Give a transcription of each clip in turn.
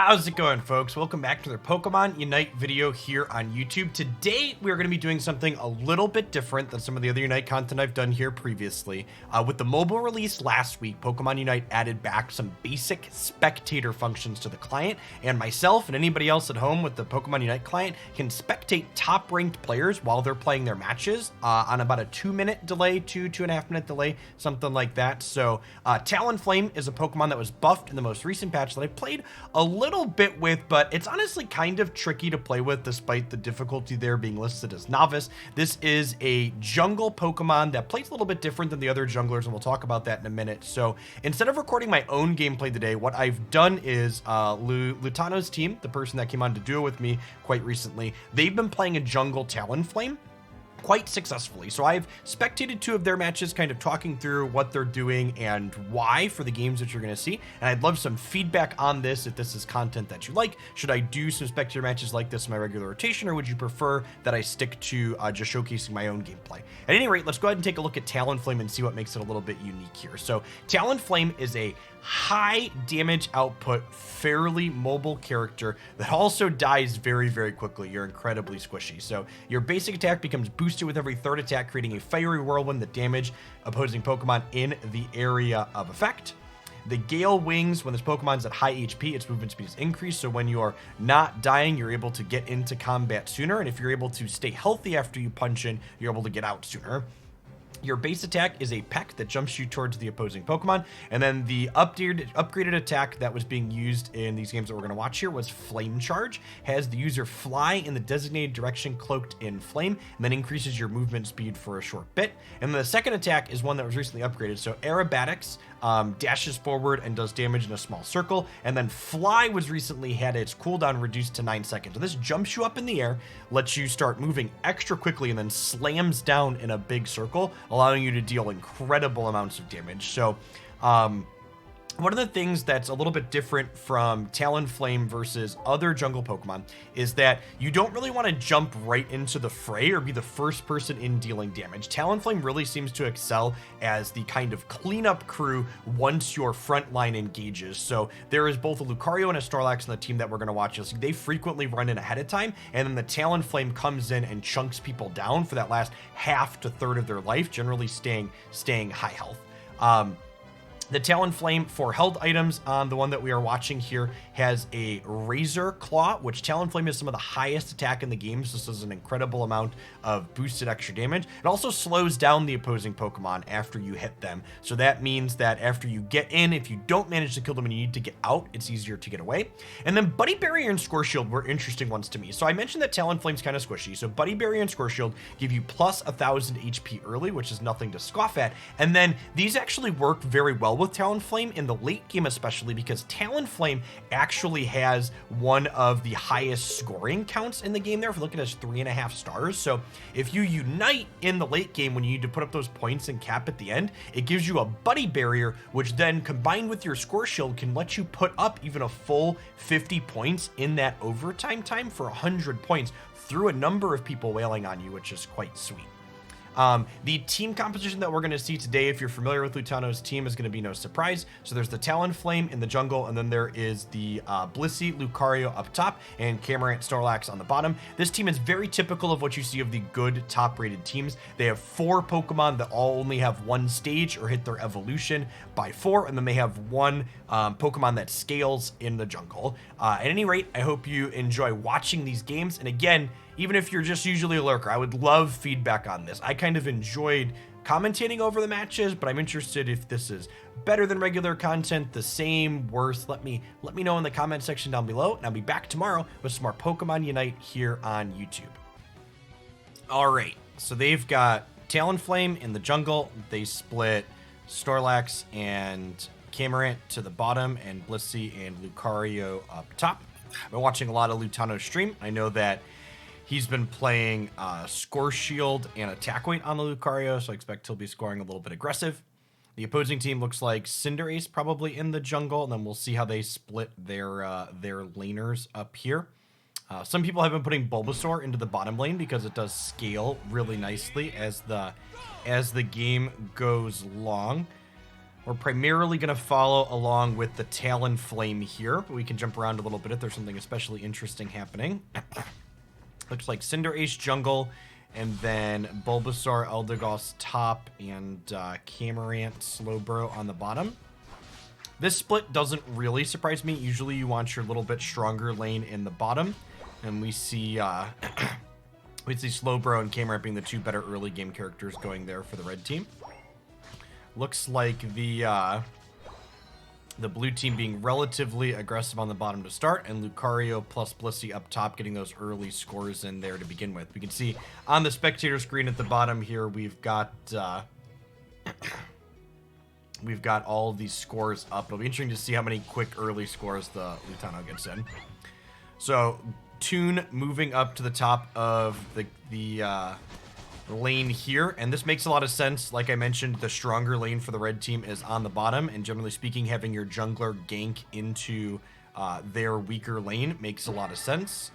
How's it going, folks? Welcome back to their Pokemon Unite video here on YouTube. Today, we're going to be doing something a little bit different than some of the other Unite content I've done here previously. With the mobile release last week, Pokemon Unite added back some basic spectator functions to the client, and myself and anybody else at home with the Pokemon Unite client can spectate top-ranked players while they're playing their matches on about a 2-minute delay, 2.5-minute delay, something like that. So, Talonflame is a Pokemon that was buffed in the most recent patch that I played a little bit with, but it's honestly kind of tricky to play with despite the difficulty there being listed as novice. This is a jungle Pokemon that plays a little bit different than the other junglers, and we'll talk about that in a minute. So instead of recording my own gameplay today, what I've done is Lutano's team, the person that came on to duo with me quite recently, they've been playing a jungle Talonflame quite successfully. So I've spectated 2 of their matches, kind of talking through what they're doing and why for the games that you're going to see. And I'd love some feedback on this if this is content that you like. Should I do some spectator matches like this in my regular rotation, or would you prefer that I stick to just showcasing my own gameplay? At any rate, let's go ahead and take a look at Talonflame and see what makes it a little bit unique here. So Talonflame is a high damage output, fairly mobile character that also dies very, very quickly. You're incredibly squishy. So your basic attack becomes boosted with every third attack, creating a fiery whirlwind that damage opposing Pokemon in the area of effect. The Gale Wings, when this Pokemon's at high HP, its movement speed is increased, so when you're not dying, you're able to get into combat sooner, and if you're able to stay healthy after you punch in, you're able to get out sooner. Your base attack is a peck that jumps you towards the opposing Pokemon, and then the upgraded attack that was being used in these games that we're going to watch here was Flame Charge. Has the user fly in the designated direction cloaked in flame, and then increases your movement speed for a short bit. And then the second attack is one that was recently upgraded. So Aerobatics dashes forward and does damage in a small circle, and then Fly was recently had its cooldown reduced to 9 seconds. So this jumps you up in the air, lets you start moving extra quickly, and then slams down in a big circle, allowing you to deal incredible amounts of damage. So one of the things that's a little bit different from Talonflame versus other jungle Pokemon is that you don't really want to jump right into the fray or be the first person in dealing damage. Talonflame really seems to excel as the kind of cleanup crew once your front line engages. So there is both a Lucario and a Snorlax on the team that we're going to watch. So they frequently run in ahead of time, and then the Talonflame comes in and chunks people down for that last half to third of their life, generally staying high health. The Talonflame for held items on the one that we are watching here has a Razor Claw, which Talonflame is some of the highest attack in the game. So this is an incredible amount of boosted extra damage. It also slows down the opposing Pokemon after you hit them. So that means that after you get in, if you don't manage to kill them and you need to get out, it's easier to get away. And then Buddy Barrier and Score Shield were interesting ones to me. So I mentioned that Talonflame's kind of squishy. So Buddy Barrier and Score Shield give you plus 1,000 HP early, which is nothing to scoff at. And then these actually work very well with Talonflame in the late game, especially because Talonflame actually has one of the highest scoring counts in the game there. If you look at it as 3.5 stars. So if you unite in the late game when you need to put up those points and cap at the end, it gives you a Buddy Barrier, which then combined with your Score Shield can let you put up even a full 50 points in that overtime time for 100 points through a number of people wailing on you, which is quite sweet. The team composition that we're going to see today, if you're familiar with Lutano's team, is going to be no surprise. So there's the Talonflame in the jungle, and then there is the Blissey Lucario up top and Camarant Snorlax on the bottom. This team is very typical of what you see of the good top-rated teams. They have 4 Pokemon that all only have 1 stage or hit their evolution by 4, and then they have 1 Pokemon that scales in the jungle. At any rate, I hope you enjoy watching these games, and again, even if you're just usually a lurker, I would love feedback on this. I kind of enjoyed commentating over the matches, but I'm interested if this is better than regular content, the same, worse. Let me know in the comment section down below, and I'll be back tomorrow with some more Pokemon Unite here on YouTube. All right, so they've got Talonflame in the jungle. They split Snorlax and Camarant to the bottom and Blissey and Lucario up top. I've been watching a lot of Lutano's stream. I know that he's been playing Score Shield and Attack Weight on the Lucario, so I expect he'll be scoring a little bit aggressive. The opposing team looks like Cinderace probably in the jungle, and then we'll see how they split their laners up here. Some people have been putting Bulbasaur into the bottom lane because it does scale really nicely as the game goes long. We're primarily going to follow along with the Talonflame here, but we can jump around a little bit if there's something especially interesting happening. Looks like Cinderace jungle, and then Bulbasaur, Eldegoss top, and Camarant, Slowbro on the bottom. This split doesn't really surprise me. Usually you want your little bit stronger lane in the bottom, and we see Slowbro and Camarant being the two better early game characters going there for the red team. Looks like the blue team being relatively aggressive on the bottom to start, and Lucario plus Blissey up top getting those early scores in there to begin with. We can see on the spectator screen at the bottom here, we've got all of these scores up. It'll be interesting to see how many quick early scores the Lutano gets in. So Toon moving up to the top of the lane here, and this makes a lot of sense. Like I mentioned, the stronger lane for the red team is on the bottom, and generally speaking, having your jungler gank into their weaker lane makes a lot of sense.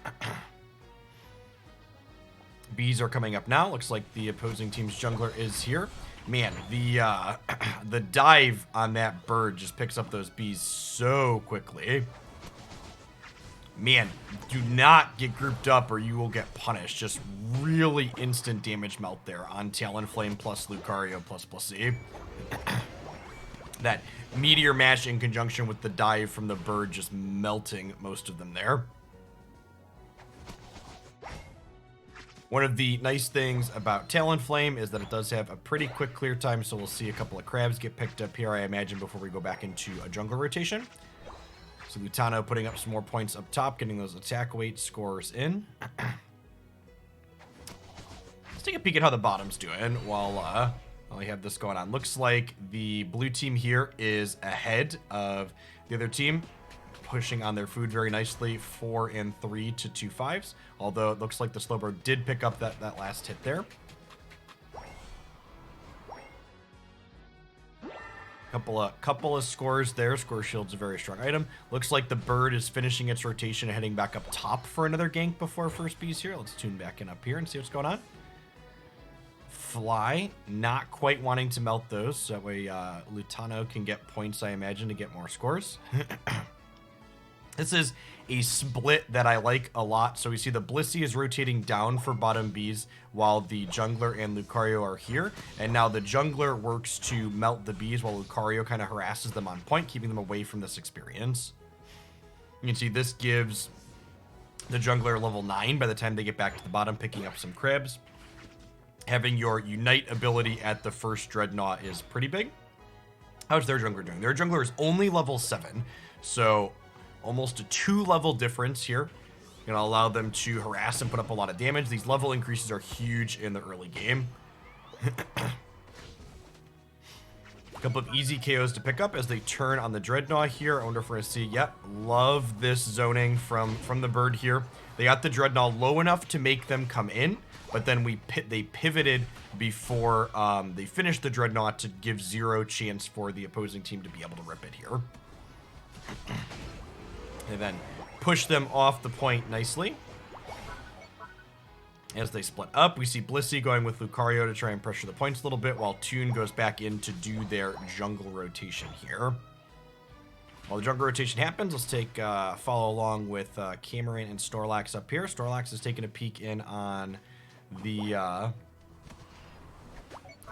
Bees are coming up now. Looks like the opposing team's jungler is here. Man, the dive on that bird just picks up those bees so quickly. Man, do not get grouped up or you will get punished. Just really instant damage melt there on Talonflame plus Lucario plus Blissey. That meteor mash in conjunction with the dive from the bird just melting most of them there. One of the nice things about Talonflame is that it does have a pretty quick clear time, so we'll see a couple of crabs get picked up here, I imagine, before we go back into a jungle rotation. So Lutano putting up some more points up top, getting those attack weight scores in. Let's take a peek at how the bottom's doing while we have this going on. Looks like the blue team here is ahead of the other team, pushing on their food very nicely, 4 and 3 to 2 5s. Although it looks like the Slowbro did pick up that last hit there. Couple of scores there. Score Shield's a very strong item. Looks like the bird is finishing its rotation and heading back up top for another gank before first bees here. Let's tune back in up here and see what's going on. Fly, not quite wanting to melt those, so that way Lutano can get points, I imagine, to get more scores. This is a split that I like a lot. So we see the Blissey is rotating down for bottom bees while the jungler and Lucario are here. And now the jungler works to melt the bees while Lucario kind of harasses them on point, keeping them away from this experience. You can see this gives the jungler level 9 by the time they get back to the bottom, picking up some cribs. Having your Unite ability at the first dreadnaw is pretty big. How's their jungler doing? Their jungler is only level 7, so almost a 2-level difference here. Gonna allow them to harass and put up a lot of damage. These level increases are huge in the early game. A couple of easy KOs to pick up as they turn on the dreadnaw here. I wonder if we're gonna see, yep, love this zoning from the bird here. They got the dreadnaw low enough to make them come in, but then they pivoted before they finished the dreadnought to give 0 chance for the opposing team to be able to rip it here. And then push them off the point nicely. As they split up, we see Blissey going with Lucario to try and pressure the points a little bit, while Toon goes back in to do their jungle rotation here. While the jungle rotation happens, let's take follow along with Camarant and Snorlax up here. Snorlax is taking a peek in on the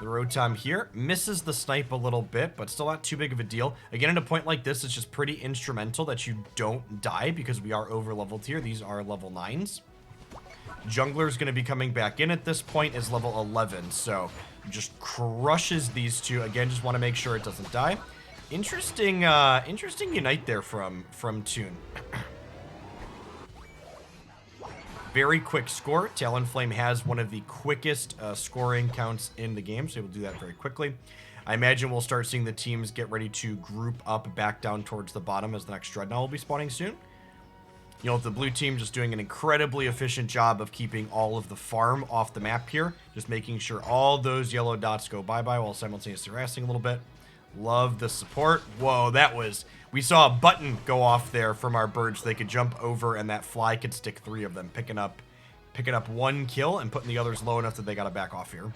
Rotom here. Misses the snipe a little bit, but still not too big of a deal. Again, at a point like this, it's just pretty instrumental that you don't die because we are over leveled here. These are level 9s. Jungler's going to be coming back in at this point, is level 11, so just crushes these two. Again, just want to make sure it doesn't die. Interesting Unite there from Toon. Very quick score. Talonflame has one of the quickest scoring counts in the game, so we'll do that very quickly. I imagine we'll start seeing the teams get ready to group up back down towards the bottom as the next Dreadnought will be spawning soon. You know, the blue team just doing an incredibly efficient job of keeping all of the farm off the map here. Just making sure all those yellow dots go bye-bye while simultaneously harassing a little bit. Love the support. Whoa, that was... We saw a button go off there from our birds. So they could jump over and that fly could stick 3 of them, picking up 1 kill and putting the others low enough that they got to back off here.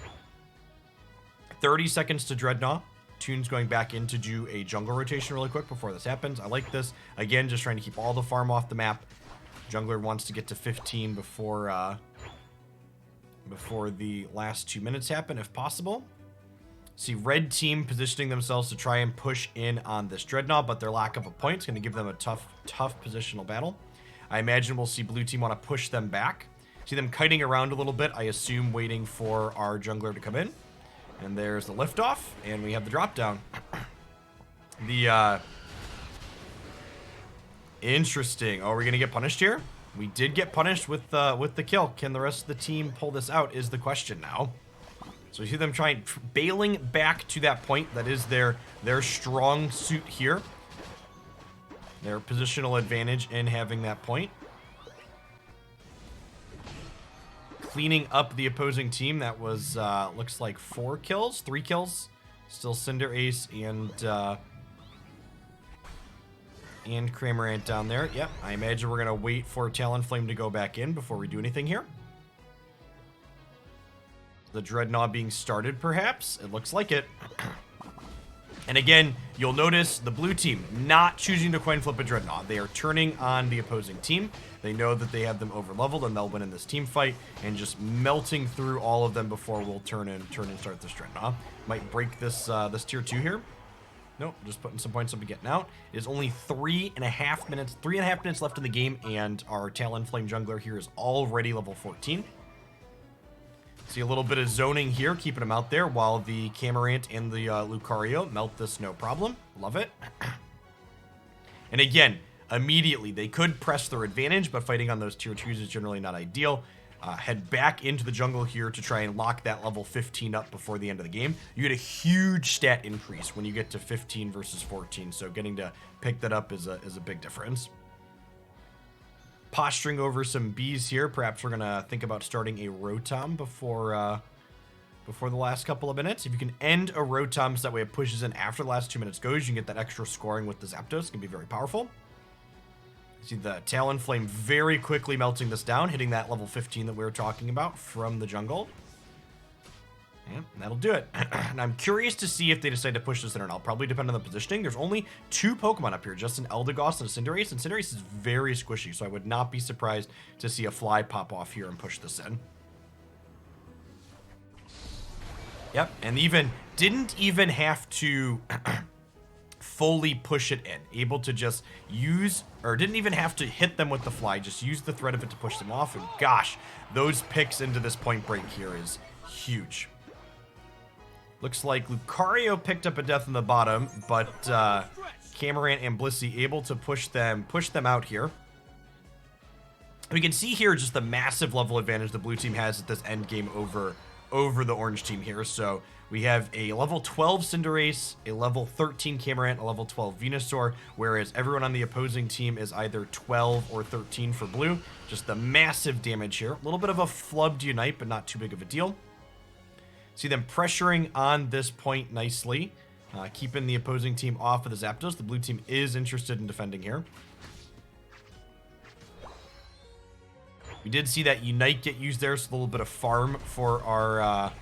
30 seconds to Dreadnought. Toon's going back in to do a jungle rotation really quick before this happens. I like this. Again, just trying to keep all the farm off the map. Jungler wants to get to 15 before the last 2 minutes happen, if possible. See red team positioning themselves to try and push in on this dreadnaw, but their lack of a point is going to give them a tough positional battle. I imagine we'll see blue team want to push them back. See them kiting around a little bit, I assume waiting for our jungler to come in. And there's the liftoff, and we have the drop down. Interesting. Oh, are we going to get punished here? We did get punished with the kill. Can the rest of the team pull this out is the question now. So you see them bailing back to that point. That is their strong suit here. Their positional advantage in having that point. Cleaning up the opposing team. That was, looks like 3 kills. Still Cinder Ace and Cramorant down there. Yep, I imagine we're going to wait for Talonflame to go back in before we do anything here. The dreadnaw being started, perhaps. It looks like it. And again, you'll notice the blue team not choosing to coin flip a dreadnaw. They are turning on the opposing team. They know that they have them over leveled and they'll win in this team fight, and just melting through all of them before we'll turn and start this dreadnaw. Might break this this tier 2 here. Nope, just putting some points up and getting out. It is only 3.5 minutes left in the game, and our Talonflame jungler here is already level 14. See a little bit of zoning here, keeping them out there while the Camarant and the Lucario melt this no problem. Love it. And again, immediately, they could press their advantage, but fighting on those tier 2s is generally not ideal. Head back into the jungle here to try and lock that level 15 up before the end of the game. You get a huge stat increase when you get to 15 versus 14, so getting to pick that up is a big difference. Posturing over some bees here. Perhaps we're going to think about starting a Rotom before the last couple of minutes. If you can end a Rotom so that way it pushes in after the last 2 minutes goes, you can get that extra scoring with the Zapdos. It can be very powerful. See the Talonflame very quickly melting this down, hitting that level 15 that we were talking about from the jungle. Yeah, that'll do it. And I'm curious to see if they decide to push this in or not. Probably depend on the positioning. There's only 2 Pokemon up here, just an Eldegoss and a Cinderace, and Cinderace is very squishy, so I would not be surprised to see a fly pop off here and push this in. Yep, and didn't even have to fully push it in. Able to just didn't even have to hit them with the fly, just use the threat of it to push them off, and gosh, those picks into this point break here is huge. Looks like Lucario picked up a death in the bottom, but Camarant and Blissey able to push them out here. We can see here just the massive level advantage the blue team has at this end game over the orange team here. So we have a level 12 Cinderace, a level 13 Camarant, a level 12 Venusaur, whereas everyone on the opposing team is either 12 or 13 for blue. Just the massive damage here. A little bit of a flubbed Unite, but not too big of a deal. See them pressuring on this point nicely, keeping the opposing team off of the Zapdos. The blue team is interested in defending here. We did see that Unite get used there, so a little bit of farm for our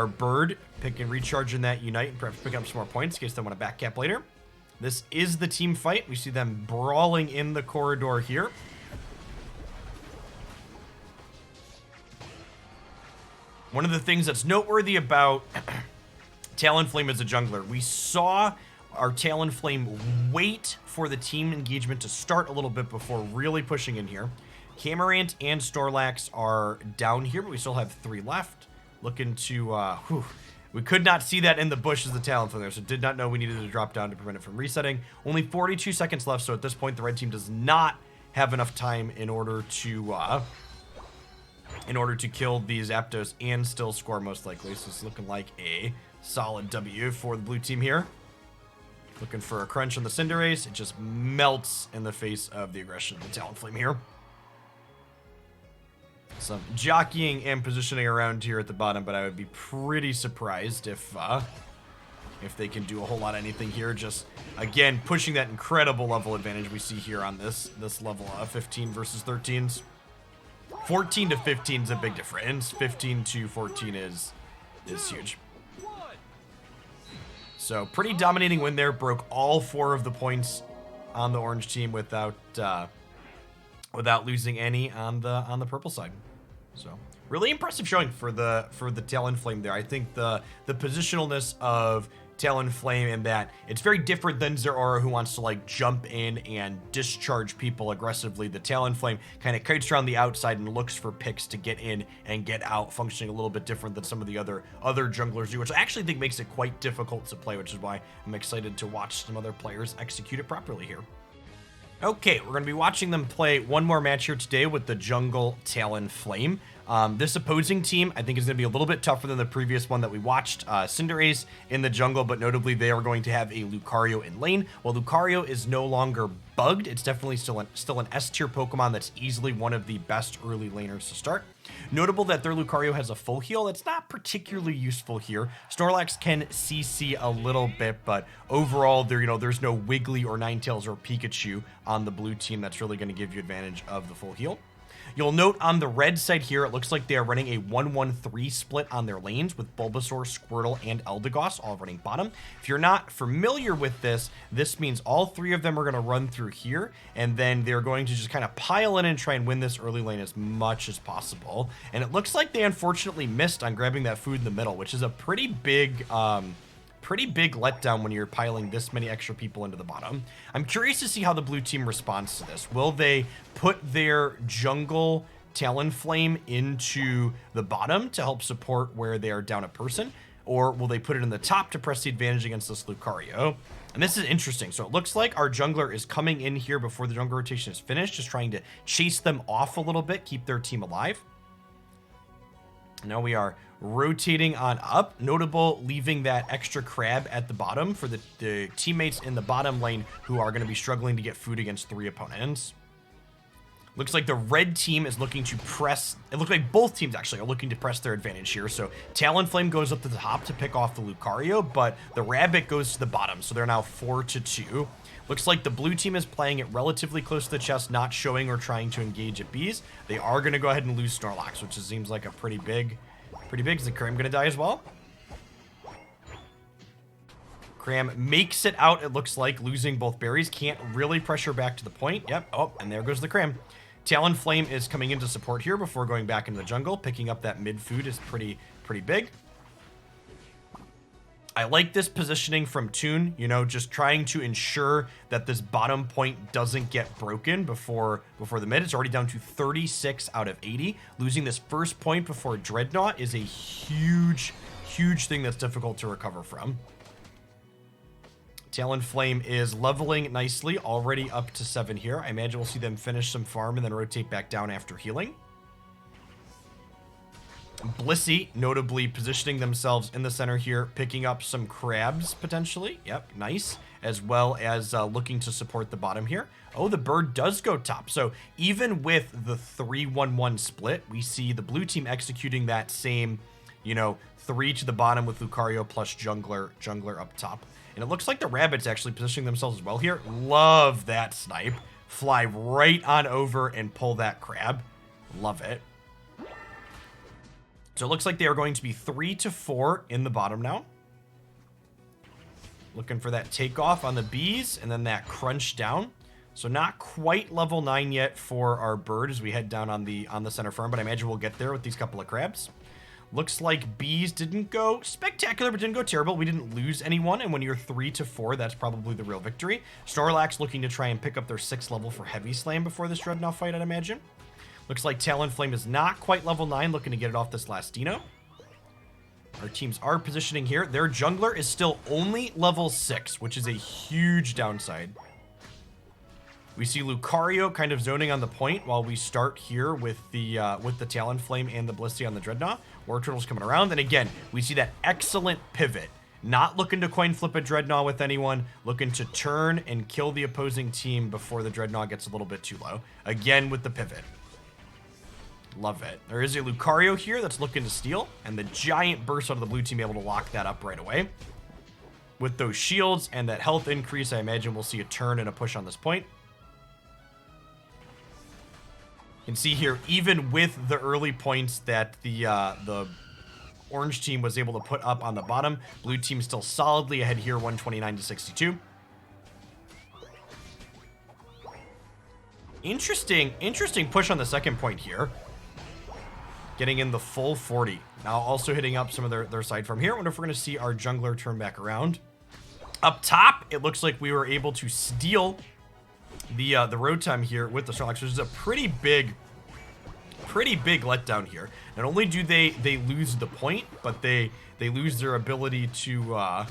bird. Pick and recharge in that Unite and perhaps pick up some more points in case they want to back cap later. This is the team fight. We see them brawling in the corridor here. One of the things that's noteworthy about Talonflame as a jungler, we saw our Talonflame wait for the team engagement to start a little bit before really pushing in here. Camarant and Snorlax are down here, but we still have 3 left. Looking to, we could not see that in the bush as the Talonflame there, so did not know we needed to drop down to prevent it from resetting. Only 42 seconds left, so at this point the red team does not have enough time in order to kill these Zapdos and still score most likely. So it's looking like a solid W for the blue team here. Looking for a crunch on the Cinderace. It just melts in the face of the aggression of the Talonflame here. Some jockeying and positioning around here at the bottom, but I would be pretty surprised if they can do a whole lot of anything here. Just, again, pushing that incredible level advantage we see here on this level of 15 versus 13s. 14 to 15 is a big difference. 15 to 14 is huge. So pretty dominating win there. Broke all 4 of the points on the orange team without losing any on the purple side. So really impressive showing for the Talonflame there. I think the positionalness of Talonflame and that it's very different than Zeraora, who wants to like jump in and discharge people aggressively. The Talonflame kind of kites around the outside and looks for picks to get in and get out, functioning a little bit different than some of the other junglers do, which I actually think makes it quite difficult to play, which is why I'm excited to watch some other players execute it properly here. Okay, we're going to be watching them play one more match here today with the jungle Talonflame. This opposing team, I think, is going to be a little bit tougher than the previous one that we watched. Cinderace in the jungle, but notably they are going to have a Lucario in lane. While Lucario is no longer bugged, it's definitely still an S-tier Pokemon that's easily one of the best early laners to start. Notable that their Lucario has a full heal. That's not particularly useful here. Snorlax can CC a little bit, but overall, there's no Wiggly or Ninetales or Pikachu on the blue team that's really going to give you advantage of the full heal. You'll note on the red side here, it looks like they are running a 1-1-3 split on their lanes with Bulbasaur, Squirtle, and Eldegoss all running bottom. If you're not familiar with this, this means all 3 of them are going to run through here, and then they're going to just kind of pile in and try and win this early lane as much as possible. And it looks like they unfortunately missed on grabbing that food in the middle, which is a pretty big letdown when you're piling this many extra people into the bottom. I'm curious to see how the blue team responds to this. Will they put their jungle Talonflame into the bottom to help support where they are down a person? Or will they put it in the top to press the advantage against this Lucario? And this is interesting. So it looks like our jungler is coming in here before the jungle rotation is finished, just trying to chase them off a little bit, keep their team alive. Now we are rotating on up. Notable leaving that extra crab at the bottom for the teammates in the bottom lane who are going to be struggling to get food against 3 opponents. Looks like the red team is looking to press. It looks like both teams actually are looking to press their advantage here. So Talonflame goes up to the top to pick off the Lucario, but the Rabbit goes to the bottom. So they're now 4-2. Looks like the blue team is playing it relatively close to the chest, not showing or trying to engage at bees. They are going to go ahead and lose Snorlax, which seems like a pretty big. Is the Cram going to die as well? Cram makes it out, it looks like, losing both berries. Can't really pressure back to the point. Yep. Oh, and there goes the Cram. Talonflame is coming in to support here before going back into the jungle. Picking up that mid food is pretty big. I like this positioning from Toon, just trying to ensure that this bottom point doesn't get broken before the mid. It's already down to 36 out of 80. Losing this first point before Dreadnaw is a huge thing that's difficult to recover from. Talonflame is leveling nicely, already up to 7 here. I imagine we'll see them finish some farm and then rotate back down after healing. Blissey, notably positioning themselves in the center here, picking up some crabs, potentially. Yep, nice. As well as looking to support the bottom here. Oh, the bird does go top. So even with the 3-1-1 split, we see the blue team executing that same, 3 to the bottom with Lucario plus jungler up top. And it looks like the Rabbits actually positioning themselves as well here. Love that snipe. Fly right on over and pull that crab. Love it. So it looks like they are going to be 3-4 in the bottom now. Looking for that takeoff on the bees and then that crunch down. So not quite level 9 yet for our bird as we head down on the center farm, but I imagine we'll get there with these couple of crabs. Looks like bees didn't go spectacular, but didn't go terrible. We didn't lose anyone, and when you're 3-4, that's probably the real victory. Snorlax looking to try and pick up their 6th level for Heavy Slam before this Dreadnaw fight, I'd imagine. Looks like Talonflame is not quite level 9, looking to get it off this last Dino. Our teams are positioning here. Their jungler is still only level 6, which is a huge downside. We see Lucario kind of zoning on the point while we start here with the Talonflame and the Blissey on the Dreadnought. Wartortle's coming around, and again, we see that excellent pivot. Not looking to coin flip a Dreadnought with anyone, looking to turn and kill the opposing team before the Dreadnought gets a little bit too low. Again with the pivot. Love it. There is a Lucario here that's looking to steal, and the giant burst out of the blue team able to lock that up right away. With those shields and that health increase, I imagine we'll see a turn and a push on this point. You can see here, even with the early points that the Orange team was able to put up on the bottom. Blue team still solidly ahead here, 129 to 62. Interesting push on the second point here. Getting in the full 40. Now also hitting up some of their side farm here. I wonder if we're going to see our jungler turn back around. Up top, it looks like we were able to steal the road time here with the Snorlax, which is a pretty big letdown here. Not only do they lose the point, but they lose their ability to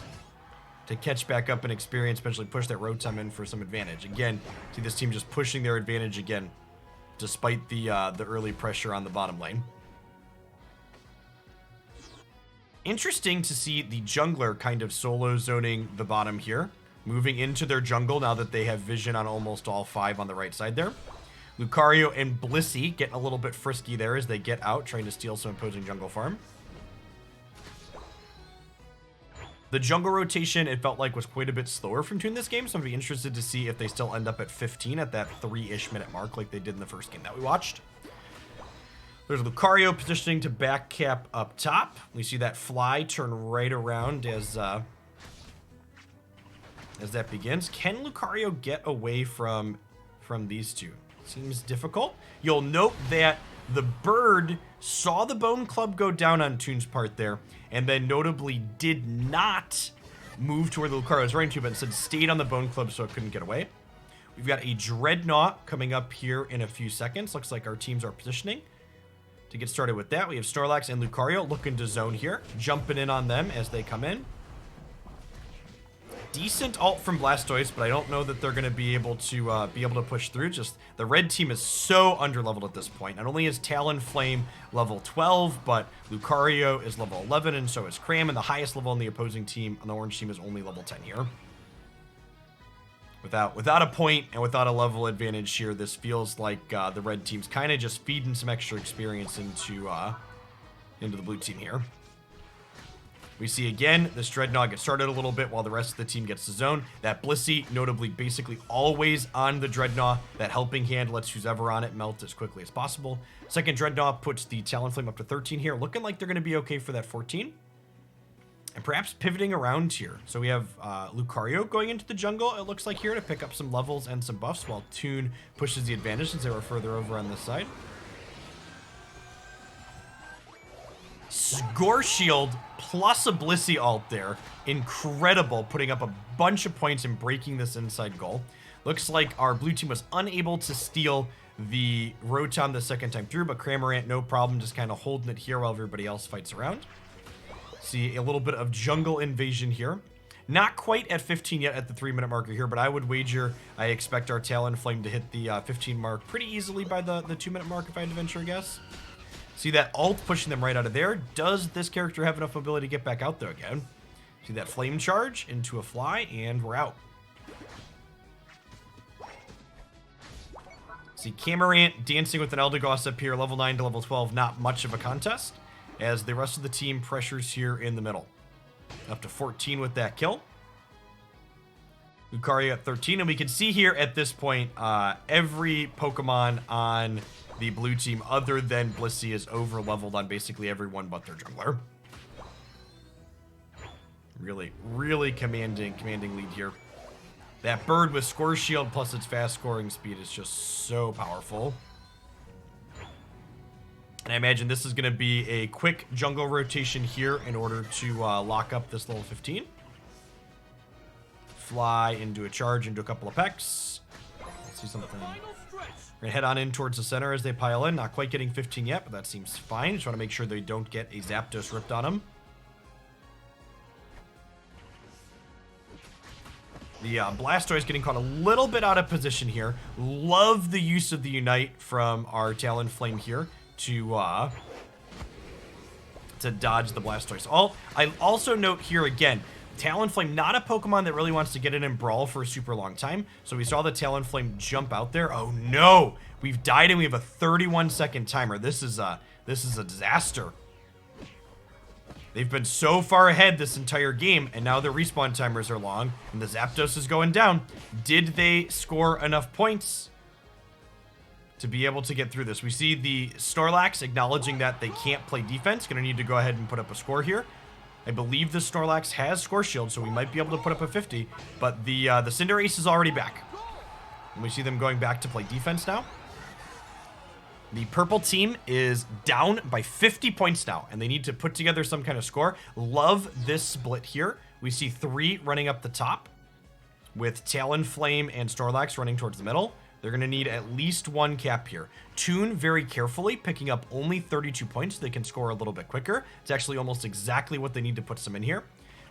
catch back up and experience, especially push that road time in for some advantage. Again, see this team just pushing their advantage again, despite the early pressure on the bottom lane. Interesting to see the jungler kind of solo zoning the bottom here, moving into their jungle now that they have vision on almost all 5 on the right side there. Lucario and Blissey getting a little bit frisky there as they get out, trying to steal some opposing jungle farm. The jungle rotation, it felt like, was quite a bit slower from Toon this game, so I'm going to be interested to see if they still end up at 15 at that 3-ish minute mark like they did in the first game that we watched. There's Lucario positioning to back cap up top. We see that fly turn right around as that begins. Can Lucario get away from these two? Seems difficult. You'll note that the bird saw the Bone Club go down on Toon's part there, and then notably did not move to where the Lucario was running to, but instead stayed on the Bone Club so it couldn't get away. We've got a Dreadnaw coming up here in a few seconds. Looks like our teams are positioning. To get started with that, we have Snorlax and Lucario looking to zone here, jumping in on them as they come in. Decent ult from Blastoise, but I don't know that they're going to be able to push through. Just the red team is so underleveled at this point. Not only is Talonflame level 12, but Lucario is level 11, and so is Cram, and the highest level on the opposing team on the orange team is only level 10 here. Without a point and without a level advantage here, this feels like the red team's kind of just feeding some extra experience into the blue team here. We see again this Dreadnought get started a little bit while the rest of the team gets the zone. That Blissey, notably basically always on the Dreadnought. That helping hand lets who's ever on it melt as quickly as possible. Second Dreadnought puts the Talonflame up to 13 here, looking like they're going to be okay for that 14. And perhaps pivoting around here. So we have Lucario going into the jungle, it looks like here, to pick up some levels and some buffs, while Toon pushes the advantage since they were further over on this side. Score Shield plus a Blissey ult there. Incredible, putting up a bunch of points and breaking this inside goal. Looks like our blue team was unable to steal the Rotom the second time through, but Cramorant, no problem, just kind of holding it here while everybody else fights around. See a little bit of jungle invasion here. Not quite at 15 yet at the 3-minute marker here, but I would wager I expect our Talonflame to hit the 15 mark pretty easily by the 2-minute mark, if I had to venture a guess. See that ult pushing them right out of there. Does this character have enough ability to get back out there again? See that flame charge into a fly, and we're out. See Camarant dancing with an Eldegoss up here, level 9 to level 12, not much of a contest, as the rest of the team pressures here in the middle. Up to 14 with that kill. Lucario at 13, and we can see here at this point, every Pokemon on the blue team other than Blissey is over leveled on basically everyone but their jungler. Really commanding lead here. That bird with Score Shield plus its fast scoring speed is just so powerful. And I imagine this is going to be a quick jungle rotation here in order to lock up this level 15. Fly into a charge into a couple of pecks. Let's see something. We're going to head on in towards the center as they pile in. Not quite getting 15 yet, but that seems fine. Just want to make sure they don't get a Zapdos ripped on them. The Blastoise getting caught a little bit out of position here. Love the use of the Unite from our Talonflame here to dodge the Blastoise ult. I also note here again, Talonflame, not a Pokemon that really wants to get in and brawl for a super long time. So we saw the Talonflame jump out there. Oh no, we've died and we have a 31-second timer. This is a disaster. They've been so far ahead this entire game, and now their respawn timers are long, and the Zapdos is going down. Did they score enough points? to be able to get through this. We see the Snorlax acknowledging that they can't play defense. Going to need to go ahead and put up a score here. I believe the Snorlax has Score Shield, so we might be able to put up a 50. But the Cinderace is already back. And we see them going back to play defense now. The purple team is down by 50 points now, and they need to put together some kind of score. Love this split here. We see 3 running up the top with Talonflame and Snorlax running towards the middle. They're going to need at least 1 cap here. Toon very carefully, picking up only 32 points so they can score a little bit quicker. It's actually almost exactly what they need to put some in here.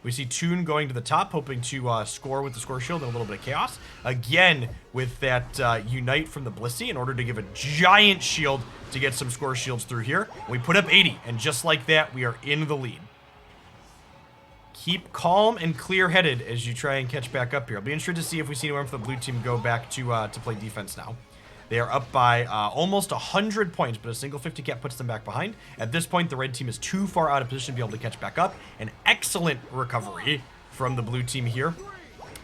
We see Toon going to the top, hoping to score with the Score Shield and a little bit of Chaos. Again, with that Unite from the Blissey in order to give a giant shield to get some Score Shields through here. We put up 80, and just like that, we are in the lead. Keep calm and clear-headed as you try and catch back up here. I'll be interested to see if we see anyone from the blue team go back to play defense now. They are up by almost 100 points, but a single 50 cap puts them back behind. At this point, the red team is too far out of position to be able to catch back up. An excellent recovery from the blue team here.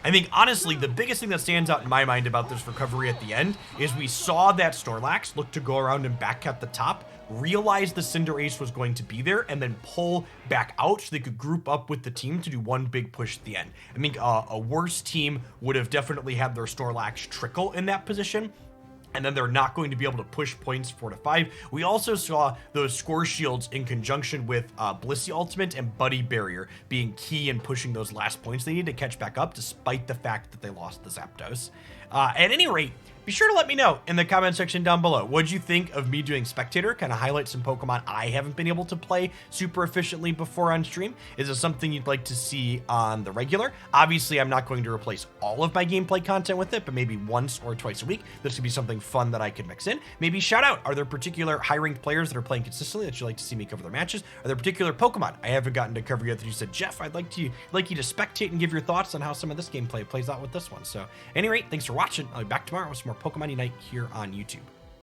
I think, honestly, the biggest thing that stands out in my mind about this recovery at the end is we saw that Snorlax look to go around and back at the top, realize the Cinderace was going to be there, and then pull back out so they could group up with the team to do one big push at the end. I think a worse team would have definitely had their Snorlax trickle in that position, and then they're not going to be able to push points 4 to 5. We also saw those Score Shields in conjunction with Blissey Ultimate and Buddy Barrier being key in pushing those last points they need to catch back up, despite the fact that they lost the Zapdos. At any rate, be sure to let me know in the comment section down below. What'd you think of me doing Spectator? Kind of highlight some Pokemon I haven't been able to play super efficiently before on stream. Is it something you'd like to see on the regular? Obviously, I'm not going to replace all of my gameplay content with it, but maybe once or twice a week, this could be something fun that I could mix in. Maybe shout out, are there particular high-ranked players that are playing consistently that you'd like to see me cover their matches? Are there particular Pokemon I haven't gotten to cover yet that you said, Jeff, I'd like you to spectate and give your thoughts on how some of this gameplay plays out with this one. So, at any rate, thanks for watching. I'll be back tomorrow with some more Pokemon Unite here on YouTube.